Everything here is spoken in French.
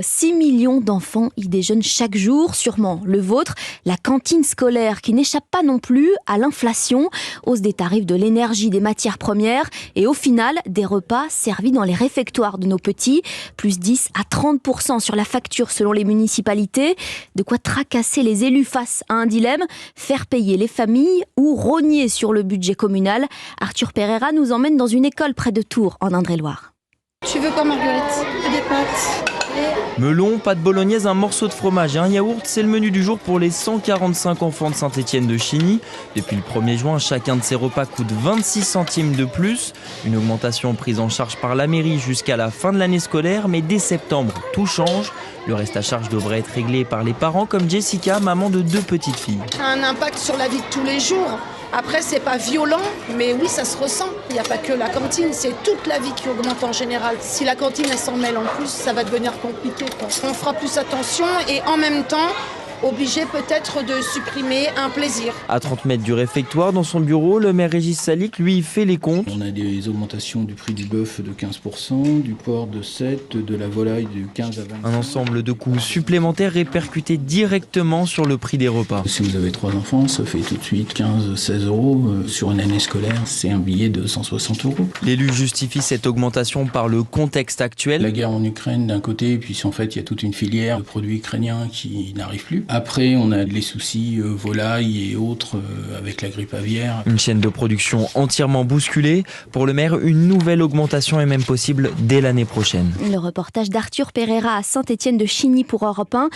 6 millions d'enfants y déjeunent chaque jour, sûrement le vôtre. La cantine scolaire qui n'échappe pas non plus à l'inflation, hausse des tarifs de l'énergie, des matières premières et au final, des repas servis dans les réfectoires de nos petits, plus 10 à 30% sur la facture selon les municipalités. De quoi tracasser les élus face à un dilemme, faire payer les familles ou rogner sur le budget communal. Arthur Pereira nous emmène dans une école près de Tours, en Indre-et-Loire. Tu veux quoi, Marguerite? Des pâtes. Melon, pâte bolognaise, un morceau de fromage et un yaourt, c'est le menu du jour pour les 145 enfants de Saint-Étienne de Chigny. Depuis le 1er juin, chacun de ces repas coûte 26 centimes de plus. Une augmentation prise en charge par la mairie jusqu'à la fin de l'année scolaire, mais dès septembre, tout change. Le reste à charge devrait être réglé par les parents comme Jessica, maman de 2 petites filles. Ça a un impact sur la vie de tous les jours. Après, c'est pas violent, mais oui, ça se ressent. Il n'y a pas que la cantine, c'est toute la vie qui augmente en général. Si la cantine, elle s'en mêle en plus, ça va devenir compliqué, quoi. On fera plus attention et en même temps, obligé peut-être de supprimer un plaisir. À 30 mètres du réfectoire, dans son bureau, le maire Régis Salic, lui, fait les comptes. On a des augmentations du prix du bœuf de 15%, du porc de 7%, de la volaille de 15 à 20%. Un ensemble de coûts supplémentaires répercutés directement sur le prix des repas. Si vous avez 3 enfants, ça fait tout de suite 15-16 euros. Sur une année scolaire, c'est un billet de 160 euros. L'élu justifie cette augmentation par le contexte actuel. La guerre en Ukraine d'un côté, puis en fait, il y a toute une filière de produits ukrainiens qui n'arrivent plus. Après, on a les soucis volailles et autres avec la grippe aviaire. Une chaîne de production entièrement bousculée. Pour le maire, une nouvelle augmentation est même possible dès l'année prochaine. Le reportage d'Arthur Pereira à Saint-Étienne de Chigny pour Europe 1.